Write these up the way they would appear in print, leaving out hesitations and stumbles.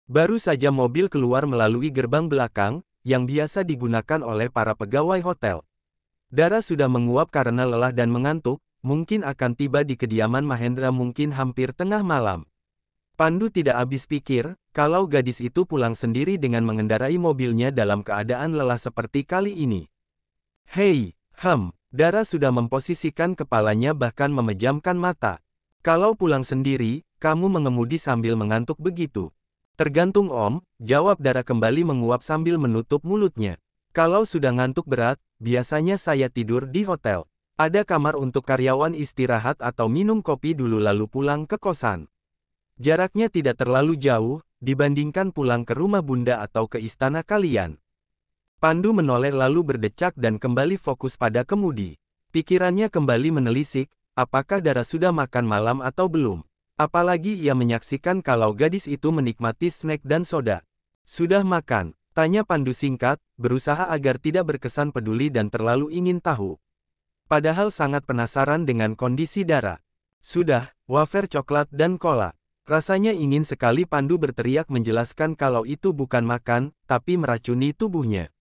Baru saja mobil keluar melalui gerbang belakang, yang biasa digunakan oleh para pegawai hotel. Dara sudah menguap karena lelah dan mengantuk, mungkin akan tiba di kediaman Mahendra mungkin hampir tengah malam. Pandu tidak habis pikir, kalau gadis itu pulang sendiri dengan mengendarai mobilnya dalam keadaan lelah seperti kali ini. Hei, Dara sudah memposisikan kepalanya bahkan memejamkan mata. Kalau pulang sendiri, kamu mengemudi sambil mengantuk begitu. Tergantung Om, jawab Dara kembali menguap sambil menutup mulutnya. Kalau sudah ngantuk berat, biasanya saya tidur di hotel. Ada kamar untuk karyawan istirahat atau minum kopi dulu lalu pulang ke kosan. Jaraknya tidak terlalu jauh, dibandingkan pulang ke rumah bunda atau ke istana kalian. Pandu menoleh lalu berdecak dan kembali fokus pada kemudi. Pikirannya kembali menelisik, apakah Dara sudah makan malam atau belum. Apalagi ia menyaksikan kalau gadis itu menikmati snack dan soda. Sudah makan? Tanya Pandu singkat, berusaha agar tidak berkesan peduli dan terlalu ingin tahu. Padahal sangat penasaran dengan kondisi Dara. Sudah, wafer coklat dan cola. Rasanya ingin sekali Pandu berteriak menjelaskan kalau itu bukan makan, tapi meracuni tubuhnya.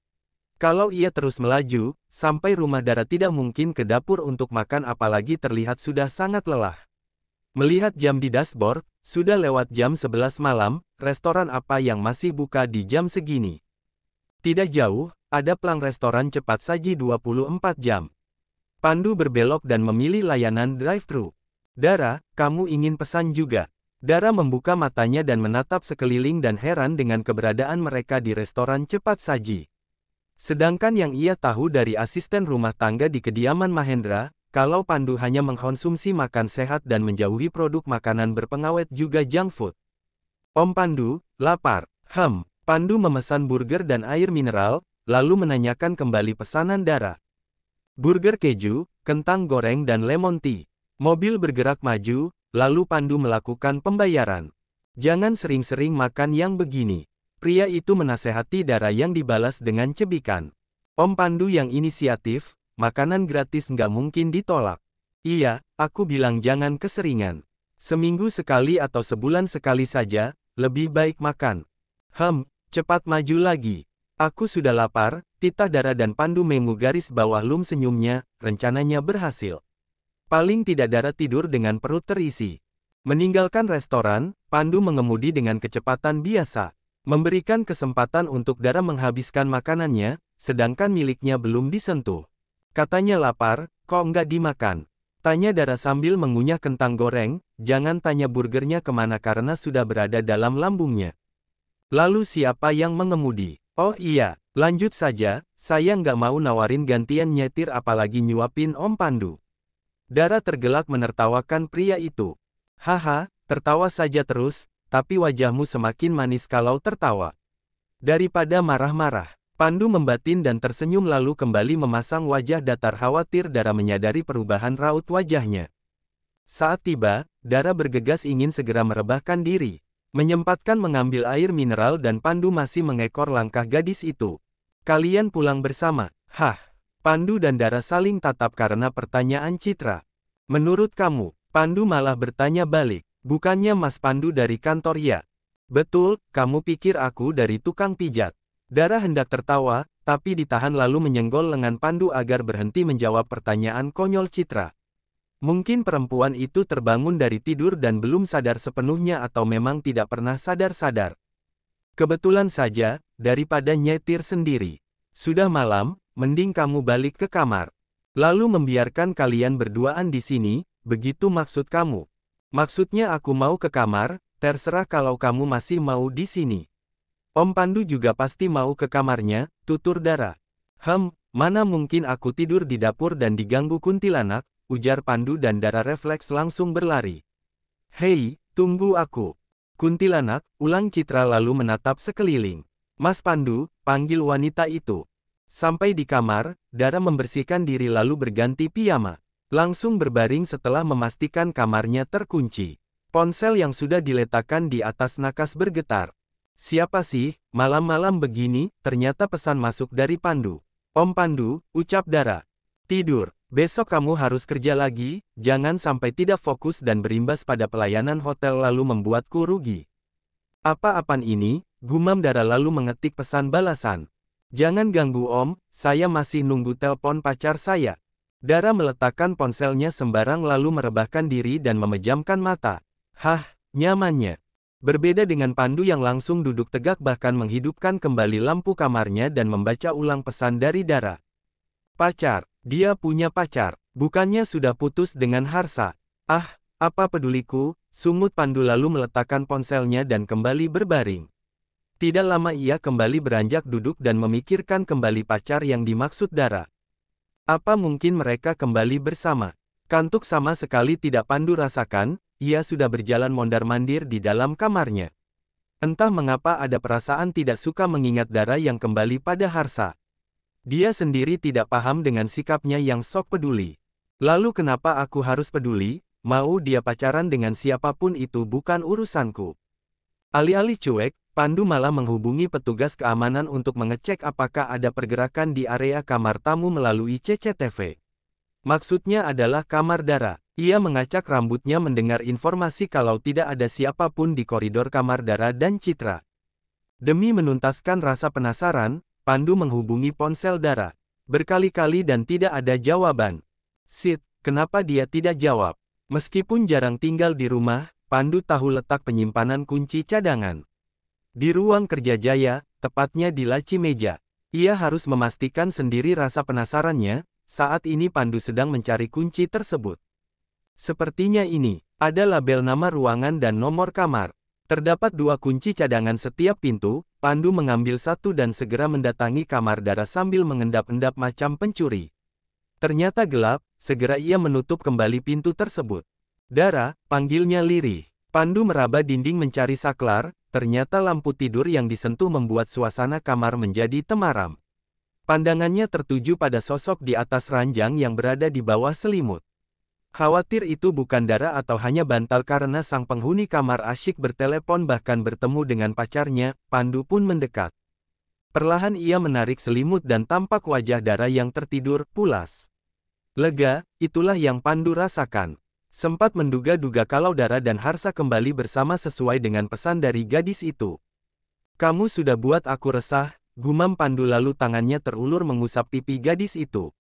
Kalau ia terus melaju, sampai rumah Dara tidak mungkin ke dapur untuk makan apalagi terlihat sudah sangat lelah. Melihat jam di dashboard, sudah lewat jam 11 malam, restoran apa yang masih buka di jam segini? Tidak jauh, ada pelang restoran cepat saji 24 jam. Pandu berbelok dan memilih layanan drive-thru. Dara, kamu ingin pesan juga? Dara membuka matanya dan menatap sekeliling dan heran dengan keberadaan mereka di restoran cepat saji. Sedangkan yang ia tahu dari asisten rumah tangga di kediaman Mahendra, kalau Pandu hanya mengkonsumsi makan sehat dan menjauhi produk makanan berpengawet juga junk food. Om Pandu, lapar. Pandu memesan burger dan air mineral, lalu menanyakan kembali pesanan Dara. Burger keju, kentang goreng dan lemon tea. Mobil bergerak maju, lalu Pandu melakukan pembayaran. Jangan sering-sering makan yang begini. Pria itu menasehati Dara yang dibalas dengan cebikan. Om Pandu yang inisiatif, makanan gratis nggak mungkin ditolak. Iya, aku bilang jangan keseringan. Seminggu sekali atau sebulan sekali saja, lebih baik makan. Cepat maju lagi. Aku sudah lapar, titah Dara dan Pandu mengu garis bawah senyumnya, rencananya berhasil. Paling tidak Dara tidur dengan perut terisi. Meninggalkan restoran, Pandu mengemudi dengan kecepatan biasa. Memberikan kesempatan untuk Dara menghabiskan makanannya, sedangkan miliknya belum disentuh. Katanya lapar, kok nggak dimakan? Tanya Dara sambil mengunyah kentang goreng, jangan tanya burgernya kemana karena sudah berada dalam lambungnya. Lalu siapa yang mengemudi? Oh iya, lanjut saja, saya nggak mau nawarin gantian nyetir apalagi nyuapin Om Pandu. Dara tergelak menertawakan pria itu. Haha, tertawa saja terus, tapi wajahmu semakin manis kalau tertawa. Daripada marah-marah. Pandu membatin dan tersenyum lalu kembali memasang wajah datar khawatir. Dara menyadari perubahan raut wajahnya. Saat tiba, Dara bergegas ingin segera merebahkan diri. Menyempatkan mengambil air mineral dan Pandu masih mengekor langkah gadis itu. Kalian pulang bersama. Pandu dan Dara saling tatap karena pertanyaan Citra. Menurut kamu, Pandu malah bertanya balik. Bukannya Mas Pandu dari kantor ya? Betul, kamu pikir aku dari tukang pijat. Dara hendak tertawa, tapi ditahan lalu menyenggol lengan Pandu agar berhenti menjawab pertanyaan konyol Citra. Mungkin perempuan itu terbangun dari tidur dan belum sadar sepenuhnya atau memang tidak pernah sadar-sadar. Kebetulan saja, daripada nyetir sendiri. Sudah malam, mending kamu balik ke kamar. Lalu membiarkan kalian berduaan di sini, begitu maksud kamu? Maksudnya aku mau ke kamar, terserah kalau kamu masih mau di sini. Om Pandu juga pasti mau ke kamarnya, tutur Dara. Mana mungkin aku tidur di dapur dan diganggu kuntilanak, ujar Pandu dan Dara refleks langsung berlari. Hei, tunggu aku. Kuntilanak, ulang Citra lalu menatap sekeliling. Mas Pandu, panggil wanita itu. Sampai di kamar, Dara membersihkan diri lalu berganti piyama. Langsung berbaring setelah memastikan kamarnya terkunci. Ponsel yang sudah diletakkan di atas nakas bergetar. Siapa sih, malam-malam begini, ternyata pesan masuk dari Pandu. Om Pandu, ucap Dara. Tidur, besok kamu harus kerja lagi, jangan sampai tidak fokus dan berimbas pada pelayanan hotel lalu membuatku rugi. Apa-apaan ini? Gumam Dara lalu mengetik pesan balasan. Jangan ganggu Om, saya masih nunggu telepon pacar saya. Dara meletakkan ponselnya sembarang lalu merebahkan diri dan memejamkan mata. Hah, nyamannya. Berbeda dengan Pandu yang langsung duduk tegak bahkan menghidupkan kembali lampu kamarnya dan membaca ulang pesan dari Dara. Pacar, dia punya pacar, bukannya sudah putus dengan Harsa. Ah, apa peduliku, sungut Pandu lalu meletakkan ponselnya dan kembali berbaring. Tidak lama ia kembali beranjak duduk dan memikirkan kembali pacar yang dimaksud Dara. Apa mungkin mereka kembali bersama? Kantuk sama sekali tidak Pandu rasakan, ia sudah berjalan mondar-mandir di dalam kamarnya. Entah mengapa ada perasaan tidak suka mengingat Dara yang kembali pada Harsa. Dia sendiri tidak paham dengan sikapnya yang sok peduli. Lalu kenapa aku harus peduli? Mau dia pacaran dengan siapapun itu bukan urusanku. Alih-alih cuek, Pandu malah menghubungi petugas keamanan untuk mengecek apakah ada pergerakan di area kamar tamu melalui CCTV. Maksudnya adalah kamar Dara. Ia mengacak rambutnya mendengar informasi kalau tidak ada siapapun di koridor kamar Dara dan Citra. Demi menuntaskan rasa penasaran, Pandu menghubungi ponsel Dara. Berkali-kali dan tidak ada jawaban. Sid, kenapa dia tidak jawab? Meskipun jarang tinggal di rumah, Pandu tahu letak penyimpanan kunci cadangan. Di ruang kerja Jaya, tepatnya di laci meja. Ia harus memastikan sendiri rasa penasarannya, saat ini Pandu sedang mencari kunci tersebut. Sepertinya ini, ada label nama ruangan dan nomor kamar. Terdapat 2 kunci cadangan setiap pintu, Pandu mengambil satu dan segera mendatangi kamar Dara sambil mengendap-endap macam pencuri. Ternyata gelap, segera ia menutup kembali pintu tersebut. Dara, panggilnya lirih. Pandu meraba dinding mencari saklar, ternyata lampu tidur yang disentuh membuat suasana kamar menjadi temaram. Pandangannya tertuju pada sosok di atas ranjang yang berada di bawah selimut. Khawatir itu bukan Dara atau hanya bantal karena sang penghuni kamar asyik bertelepon bahkan bertemu dengan pacarnya, Pandu pun mendekat. Perlahan ia menarik selimut dan tampak wajah Dara yang tertidur, pulas. Lega, itulah yang Pandu rasakan. Sempat menduga-duga kalau Dara dan Harsa kembali bersama sesuai dengan pesan dari gadis itu. Kamu sudah buat aku resah, gumam Pandu lalu tangannya terulur mengusap pipi gadis itu.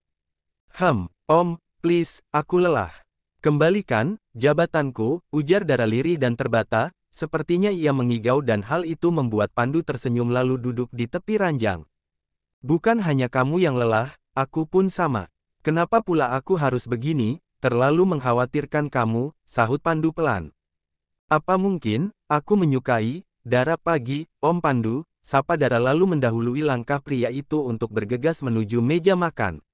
Om, please, aku lelah. Kembalikan, jabatanku, ujar Dara lirih dan terbata, sepertinya ia mengigau dan hal itu membuat Pandu tersenyum lalu duduk di tepi ranjang. Bukan hanya kamu yang lelah, aku pun sama. Kenapa pula aku harus begini? Terlalu mengkhawatirkan kamu, sahut Pandu pelan. Apa mungkin, aku menyukai, Dara pagi, Om Pandu, sapa Dara lalu mendahului langkah pria itu untuk bergegas menuju meja makan.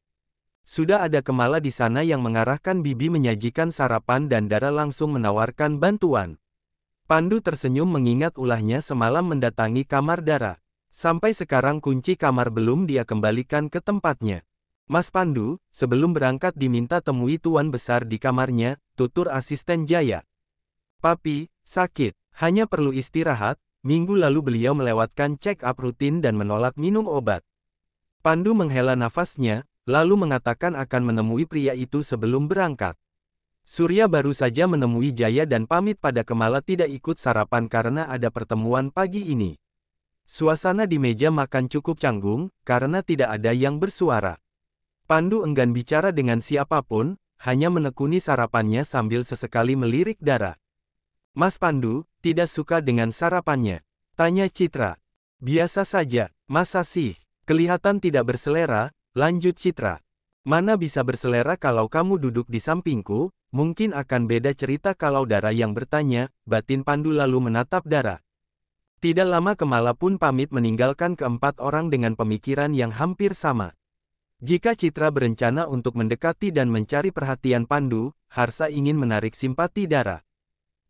Sudah ada Kemala di sana yang mengarahkan bibi menyajikan sarapan dan Dara langsung menawarkan bantuan. Pandu tersenyum mengingat ulahnya semalam mendatangi kamar Dara. Sampai sekarang kunci kamar belum dia kembalikan ke tempatnya. Mas Pandu, sebelum berangkat diminta temui tuan besar di kamarnya, tutur asisten Jaya. Papi, sakit, hanya perlu istirahat, minggu lalu beliau melewatkan check-up rutin dan menolak minum obat. Pandu menghela nafasnya, lalu mengatakan akan menemui pria itu sebelum berangkat. Surya baru saja menemui Jaya dan pamit pada Kemala tidak ikut sarapan karena ada pertemuan pagi ini. Suasana di meja makan cukup canggung, karena tidak ada yang bersuara. Pandu enggan bicara dengan siapapun, hanya menekuni sarapannya sambil sesekali melirik Dara. Mas Pandu, tidak suka dengan sarapannya? Tanya Citra. Biasa saja, masa sih? Kelihatan tidak berselera, lanjut Citra. Mana bisa berselera kalau kamu duduk di sampingku, mungkin akan beda cerita kalau Dara yang bertanya, batin Pandu lalu menatap Dara. Tidak lama Kemala pun pamit meninggalkan keempat orang dengan pemikiran yang hampir sama. Jika Citra berencana untuk mendekati dan mencari perhatian Pandu, Harsa ingin menarik simpati Dara.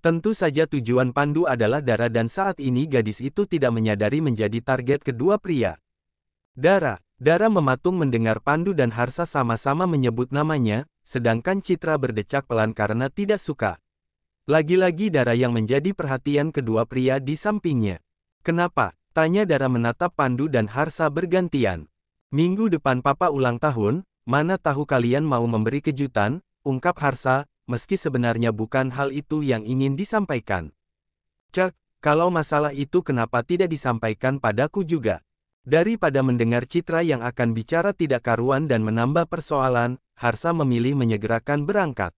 Tentu saja tujuan Pandu adalah Dara dan saat ini gadis itu tidak menyadari menjadi target kedua pria. Dara mematung mendengar Pandu dan Harsa sama-sama menyebut namanya, sedangkan Citra berdecak pelan karena tidak suka. Lagi-lagi Dara yang menjadi perhatian kedua pria di sampingnya. Kenapa? Tanya Dara menatap Pandu dan Harsa bergantian. Minggu depan papa ulang tahun, mana tahu kalian mau memberi kejutan, ungkap Harsa, meski sebenarnya bukan hal itu yang ingin disampaikan. Cek, Kalau masalah itu kenapa tidak disampaikan padaku juga? Daripada mendengar Citra yang akan bicara tidak karuan dan menambah persoalan, Harsa memilih menyegerakan berangkat.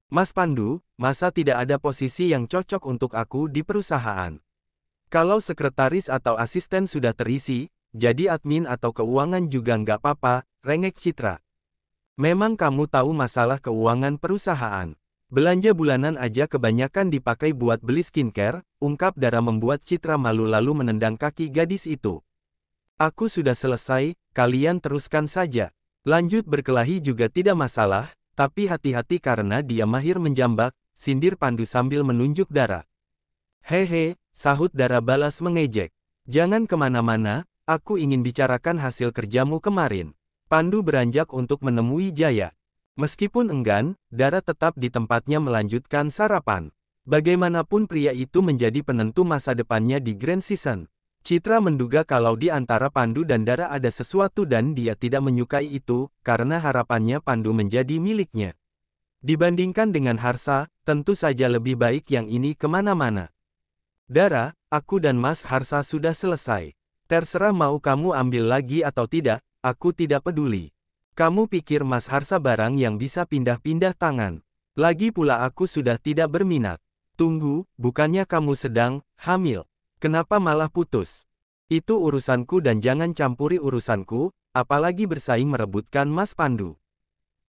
Mas Pandu, masa tidak ada posisi yang cocok untuk aku di perusahaan? Kalau sekretaris atau asisten sudah terisi, jadi admin atau keuangan juga nggak apa-apa, rengek Citra. Memang kamu tahu masalah keuangan perusahaan. Belanja bulanan aja kebanyakan dipakai buat beli skincare, ungkap Dara membuat Citra malu lalu menendang kaki gadis itu. Aku sudah selesai, kalian teruskan saja. Lanjut berkelahi juga tidak masalah, tapi hati-hati karena dia mahir menjambak, sindir Pandu sambil menunjuk Dara. Hehe, sahut Dara balas mengejek. Jangan kemana-mana, aku ingin bicarakan hasil kerjamu kemarin. Pandu beranjak untuk menemui Jaya. Meskipun enggan, Dara tetap di tempatnya melanjutkan sarapan. Bagaimanapun pria itu menjadi penentu masa depannya di Grand Season. Citra menduga kalau di antara Pandu dan Dara ada sesuatu dan dia tidak menyukai itu, karena harapannya Pandu menjadi miliknya. Dibandingkan dengan Harsa, tentu saja lebih baik yang ini kemana-mana. Dara, aku dan Mas Harsa sudah selesai. Terserah mau kamu ambil lagi atau tidak, aku tidak peduli. Kamu pikir Mas Harsa barang yang bisa pindah-pindah tangan. Lagi pula aku sudah tidak berminat. Tunggu, bukannya kamu sedang hamil? Kenapa malah putus? Itu urusanku dan jangan campuri urusanku, apalagi bersaing merebutkan Mas Pandu.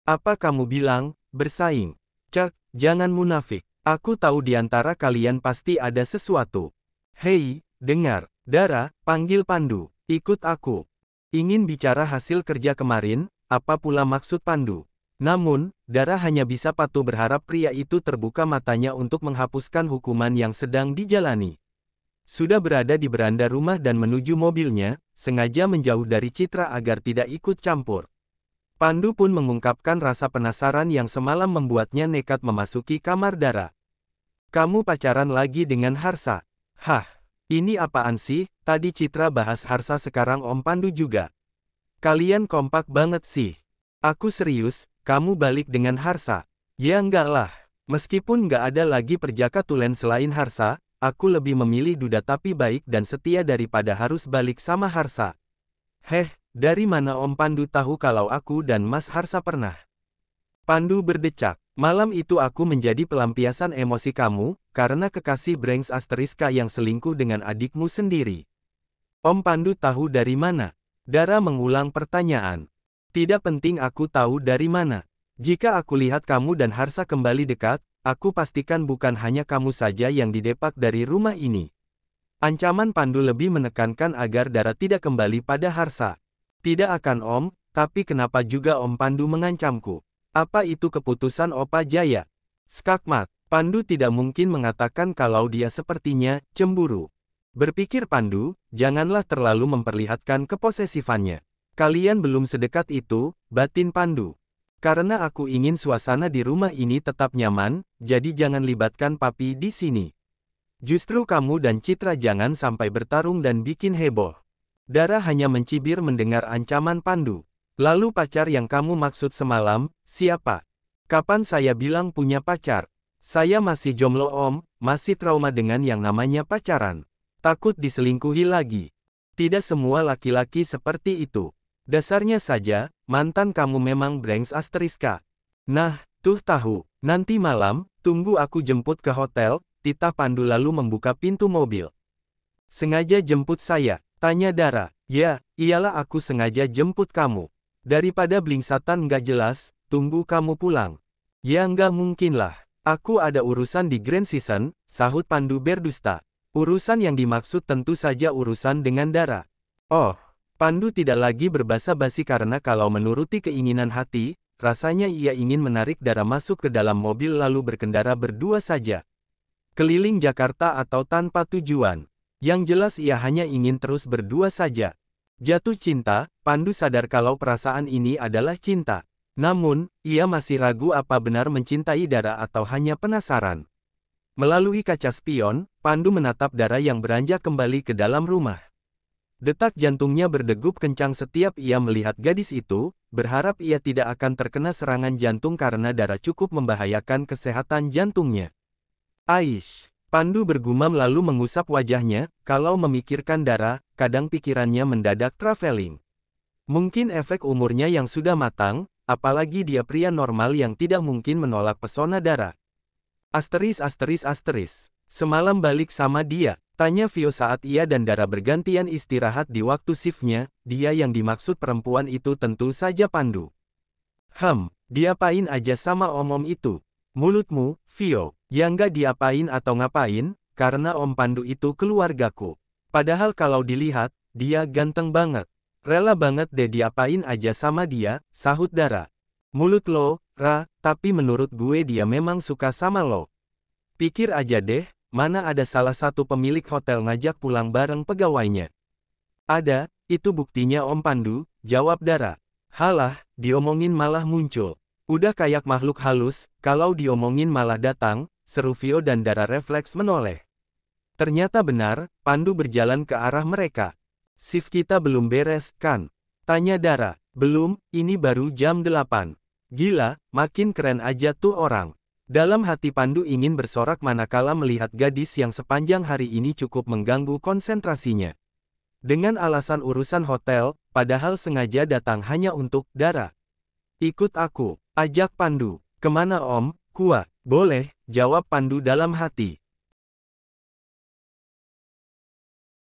Apa kamu bilang, bersaing? Cek, jangan munafik. Aku tahu di antara kalian pasti ada sesuatu. Hei, dengar, Dara, panggil Pandu, ikut aku. Ingin bicara hasil kerja kemarin, apa pula maksud Pandu? Namun, Dara hanya bisa patuh berharap pria itu terbuka matanya untuk menghapuskan hukuman yang sedang dijalani. Sudah berada di beranda rumah dan menuju mobilnya, sengaja menjauh dari Citra agar tidak ikut campur. Pandu pun mengungkapkan rasa penasaran yang semalam membuatnya nekat memasuki kamar Dara. Kamu pacaran lagi dengan Harsa? Hah, ini apaan sih? Tadi Citra bahas Harsa sekarang Om Pandu juga. Kalian kompak banget sih. Aku serius, kamu balik dengan Harsa? Ya enggak lah. Meskipun enggak ada lagi perjaka tulen selain Harsa, aku lebih memilih duda tapi baik dan setia daripada harus balik sama Harsa. Heh, dari mana Om Pandu tahu kalau aku dan Mas Harsa pernah? Pandu berdecak. Malam itu aku menjadi pelampiasan emosi kamu, karena kekasih Brangs Asteriska yang selingkuh dengan adikmu sendiri. Om Pandu tahu dari mana? Dara mengulang pertanyaan. Tidak penting aku tahu dari mana. Jika aku lihat kamu dan Harsa kembali dekat, aku pastikan bukan hanya kamu saja yang didepak dari rumah ini. Ancaman Pandu lebih menekankan agar Dara tidak kembali pada Harsa. Tidak akan Om, tapi kenapa juga Om Pandu mengancamku? Apa itu keputusan Opa Jaya? Skakmat, Pandu tidak mungkin mengatakan kalau dia sepertinya cemburu. Berpikir Pandu, janganlah terlalu memperlihatkan keposesifannya. Kalian belum sedekat itu, batin Pandu. Karena aku ingin suasana di rumah ini tetap nyaman, jadi jangan libatkan papi di sini. Justru kamu dan Citra jangan sampai bertarung dan bikin heboh. Dara hanya mencibir mendengar ancaman Pandu. Lalu pacar yang kamu maksud semalam, siapa? Kapan saya bilang punya pacar? Saya masih jomblo Om, masih trauma dengan yang namanya pacaran. Takut diselingkuhi lagi. Tidak semua laki-laki seperti itu. Dasarnya saja, mantan kamu memang Brangs Asteriska. Nah, tuh tahu, nanti malam, tunggu aku jemput ke hotel, titah Pandu lalu membuka pintu mobil. Sengaja jemput saya, tanya Dara. Ya, iyalah aku sengaja jemput kamu. Daripada blingsatan nggak jelas, tunggu kamu pulang. Ya nggak mungkin lah. Aku ada urusan di Grand Season, sahut Pandu berdusta. Urusan yang dimaksud tentu saja urusan dengan Dara. Oh, Pandu tidak lagi berbasa-basi karena kalau menuruti keinginan hati, rasanya ia ingin menarik Dara masuk ke dalam mobil lalu berkendara berdua saja. Keliling Jakarta atau tanpa tujuan. Yang jelas ia hanya ingin terus berdua saja. Jatuh cinta, Pandu sadar kalau perasaan ini adalah cinta. Namun, ia masih ragu apa benar mencintai Dara atau hanya penasaran. Melalui kaca spion, Pandu menatap Dara yang beranjak kembali ke dalam rumah. Detak jantungnya berdegup kencang setiap ia melihat gadis itu, berharap ia tidak akan terkena serangan jantung karena Dara cukup membahayakan kesehatan jantungnya. Aish, Pandu bergumam lalu mengusap wajahnya, kalau memikirkan Dara, kadang pikirannya mendadak traveling. Mungkin efek umurnya yang sudah matang, apalagi dia pria normal yang tidak mungkin menolak pesona Dara. Semalam balik sama dia, tanya Vio saat ia dan Dara bergantian istirahat di waktu shiftnya, dia yang dimaksud perempuan itu tentu saja Pandu. Diapain aja sama om-om itu? Mulutmu, Vio, ya nggak diapain atau ngapain, karena Om Pandu itu keluargaku. Padahal kalau dilihat, dia ganteng banget. Rela banget deh diapain aja sama dia, sahut Dara. Mulut lo, Ra, tapi menurut gue dia memang suka sama lo. Pikir aja deh, mana ada salah satu pemilik hotel ngajak pulang bareng pegawainya. Ada, itu buktinya Om Pandu, jawab Dara. Halah, diomongin malah muncul. Udah kayak makhluk halus, kalau diomongin malah datang, seru Vio dan Dara refleks menoleh. Ternyata benar, Pandu berjalan ke arah mereka. Shift kita belum beres, kan? Tanya Dara. Belum, ini baru jam 8. Gila, makin keren aja tuh orang. Dalam hati Pandu ingin bersorak manakala melihat gadis yang sepanjang hari ini cukup mengganggu konsentrasinya. Dengan alasan urusan hotel, padahal sengaja datang hanya untuk Dara. Ikut aku, ajak Pandu. Kemana Om? Boleh, jawab Pandu dalam hati.